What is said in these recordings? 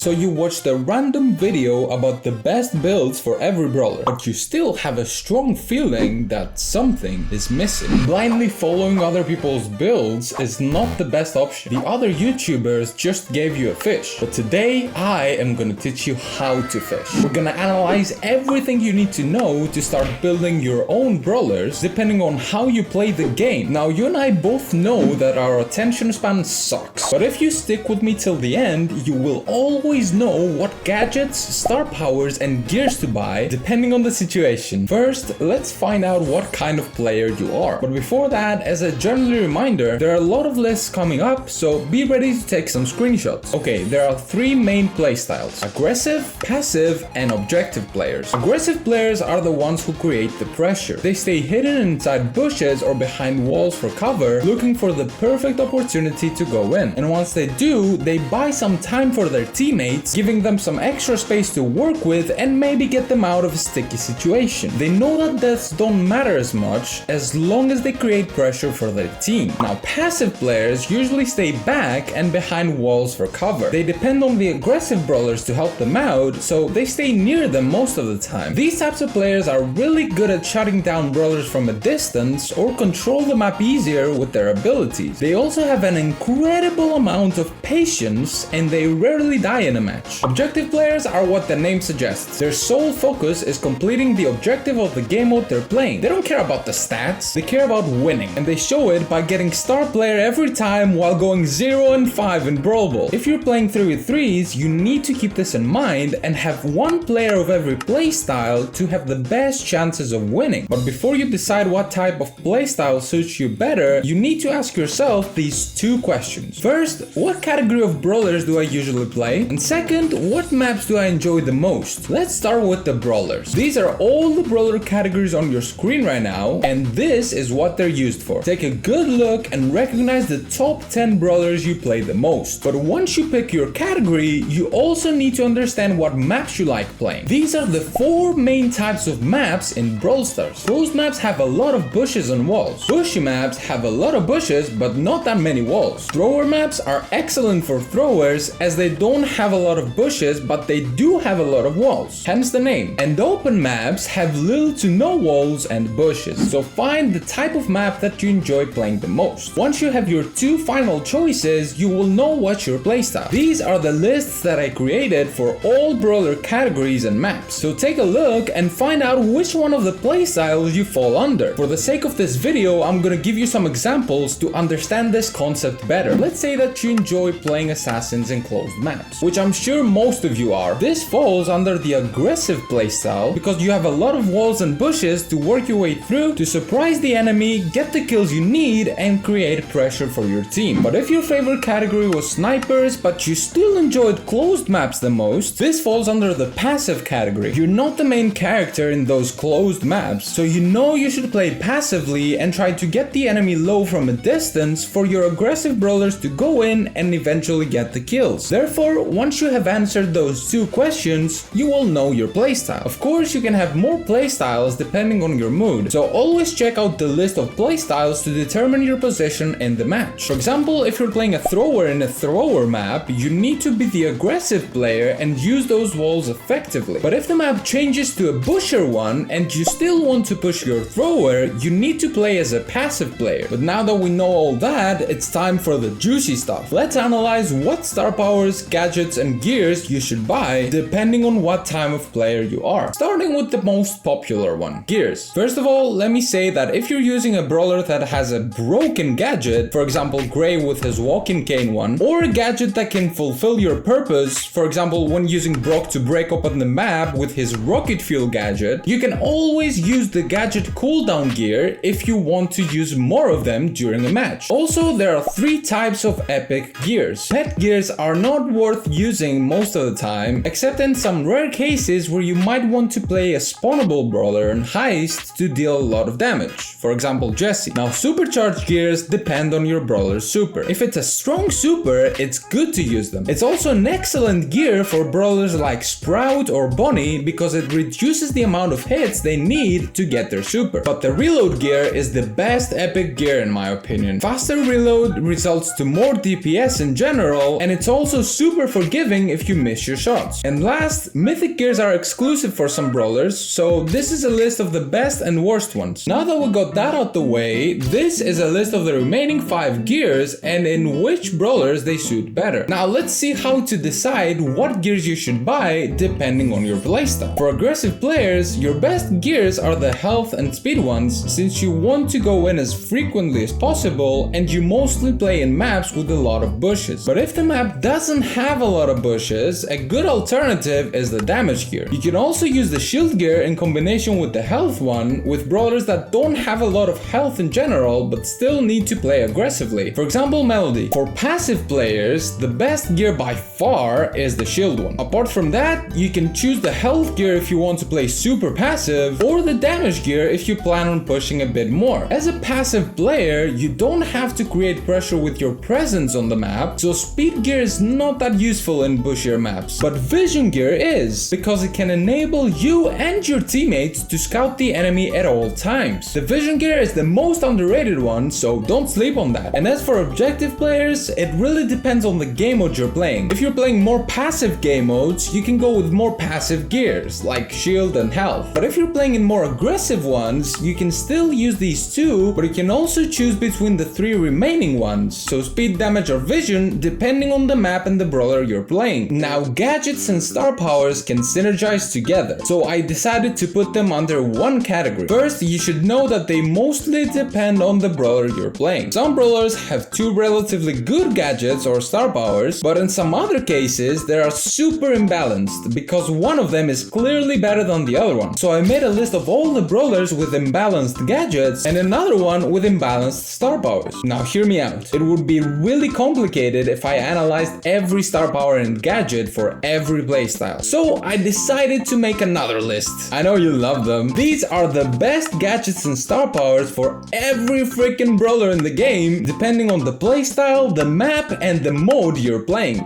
So you watched a random video about the best builds for every brawler, but you still have a strong feeling that something is missing. Blindly following other people's builds is not the best option. The other YouTubers just gave you a fish, but today I am gonna teach you how to fish. We're gonna analyze everything you need to know to start building your own brawlers depending on how you play the game. Now you and I both know that our attention span sucks, but if you stick with me till the end, you will always know what gadgets, star powers and gears to buy depending on the situation. First, let's find out what kind of player you are. But before that, as a general reminder, there are a lot of lists coming up, so be ready to take some screenshots. Okay, there are three main playstyles: aggressive, passive and objective players. Aggressive players are the ones who create the pressure. They stay hidden inside bushes or behind walls for cover, looking for the perfect opportunity to go in. And once they do, they buy some time for their teammates, giving them some extra space to work with and maybe get them out of a sticky situation. They know that deaths don't matter as much as long as they create pressure for their team. Now, passive players usually stay back and behind walls for cover. They depend on the aggressive brawlers to help them out, so they stay near them most of the time. These types of players are really good at shutting down brawlers from a distance or control the map easier with their abilities. They also have an incredible amount of patience and they rarely die in a match. Objective players are what the name suggests. Their sole focus is completing the objective of the game mode they're playing. They don't care about the stats, they care about winning, and they show it by getting star player every time while going 0 and 5 in Brawl Ball. If you're playing 3v3s, you need to keep this in mind and have one player of every playstyle to have the best chances of winning. But before you decide what type of playstyle suits you better, you need to ask yourself these two questions. First, what category of brawlers do I usually play? And second, what maps do I enjoy the most? Let's start with the brawlers. These are all the brawler categories on your screen right now, and this is what they're used for. Take a good look and recognize the top 10 brawlers you play the most. But once you pick your category, you also need to understand what maps you like playing. These are the four main types of maps in Brawl Stars. Closed maps have a lot of bushes and walls. Bushy maps have a lot of bushes but not that many walls. Thrower maps are excellent for throwers as they don't have a lot of bushes, but they do have a lot of walls, hence the name. And open maps have little to no walls and bushes. So find the type of map that you enjoy playing the most. Once you have your two final choices, you will know what's your playstyle. These are the lists that I created for all brawler categories and maps. So take a look and find out which one of the playstyles you fall under. For the sake of this video, I'm gonna give you some examples to understand this concept better. Let's say that you enjoy playing assassins in closed maps, which I'm sure most of you are. This falls under the aggressive playstyle because you have a lot of walls and bushes to work your way through to surprise the enemy, get the kills you need, and create pressure for your team. But if your favorite category was snipers, but you still enjoyed closed maps the most, this falls under the passive category. You're not the main character in those closed maps, so you know you should play passively and try to get the enemy low from a distance for your aggressive brawlers to go in and eventually get the kills. Therefore, once you have answered those two questions, you will know your playstyle. Of course, you can have more playstyles depending on your mood, so always check out the list of playstyles to determine your position in the match. For example, if you're playing a thrower in a thrower map, you need to be the aggressive player and use those walls effectively. But if the map changes to a busher one and you still want to push your thrower, you need to play as a passive player. But now that we know all that, it's time for the juicy stuff. Let's analyze what star powers, gadgets and gears you should buy depending on what type of player you are. Starting with the most popular one, gears. First of all, let me say that if you're using a brawler that has a broken gadget, for example Gray with his walking cane one, or a gadget that can fulfill your purpose, for example when using Brock to break open the map with his rocket fuel gadget, you can always use the gadget cooldown gear if you want to use more of them during a match. Also, there are three types of epic gears. Pet gears are not worth using most of the time, except in some rare cases where you might want to play a spawnable brawler in heist to deal a lot of damage, for example Jesse. Now, supercharged gears depend on your brawler's super. If it's a strong super, it's good to use them. It's also an excellent gear for brawlers like Sprout or Bonnie because it reduces the amount of hits they need to get their super. But the reload gear is the best epic gear in my opinion. Faster reload results to more DPS in general, and it's also super for forgiving if you miss your shots. And last, mythic gears are exclusive for some brawlers, so this is a list of the best and worst ones. Now that we got that out the way, this is a list of the remaining 5 gears and in which brawlers they suit better. Now let's see how to decide what gears you should buy depending on your playstyle. For aggressive players, your best gears are the health and speed ones, since you want to go in as frequently as possible and you mostly play in maps with a lot of bushes. But if the map doesn't have a lot of bushes, a good alternative is the damage gear. You can also use the shield gear in combination with the health one with brawlers that don't have a lot of health in general but still need to play aggressively. For example, Melody. For passive players, the best gear by far is the shield one. Apart from that, you can choose the health gear if you want to play super passive, or the damage gear if you plan on pushing a bit more. As a passive player, you don't have to create pressure with your presence on the map, so speed gear is not that useful in bushier maps. But vision gear is, because it can enable you and your teammates to scout the enemy at all times. The vision gear is the most underrated one, so don't sleep on that. And as for objective players, it really depends on the game mode you're playing. If you're playing more passive game modes, you can go with more passive gears, like shield and health. But if you're playing in more aggressive ones, you can still use these two, but you can also choose between the 3 remaining ones, so speed, damage or vision, depending on the map and the brawler you're playing. Now, gadgets and star powers can synergize together, so I decided to put them under one category. First, you should know that they mostly depend on the brawler you're playing. Some brawlers have 2 relatively good gadgets or star powers, but in some other cases, they are super imbalanced because one of them is clearly better than the other one. So I made a list of all the brawlers with imbalanced gadgets and another one with imbalanced star powers. Now hear me out. It would be really complicated if I analyzed every star power and gadget for every playstyle. So I decided to make another list. I know you love them. These are the best gadgets and star powers for every freaking brawler in the game, depending on the playstyle, the map, and the mode you're playing.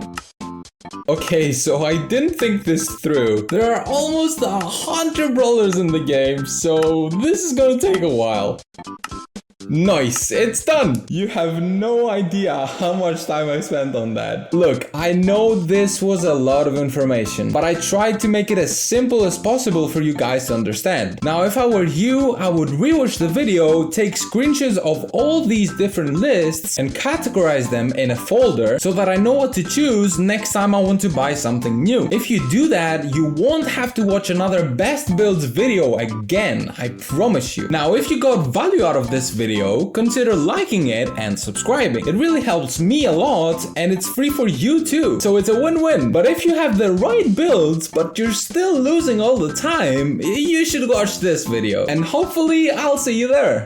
Okay, so I didn't think this through. There are almost 100 brawlers in the game, so this is gonna take a while. Nice, it's done! You have no idea how much time I spent on that. Look, I know this was a lot of information, but I tried to make it as simple as possible for you guys to understand. Now, if I were you, I would rewatch the video, take screenshots of all these different lists, and categorize them in a folder so that I know what to choose next time I want to buy something new. If you do that, you won't have to watch another best builds video again, I promise you. Now, if you got value out of this video, consider liking it and subscribing. It really helps me a lot and it's free for you too. So it's a win-win. But if you have the right builds but you're still losing all the time, you should watch this video and hopefully I'll see you there.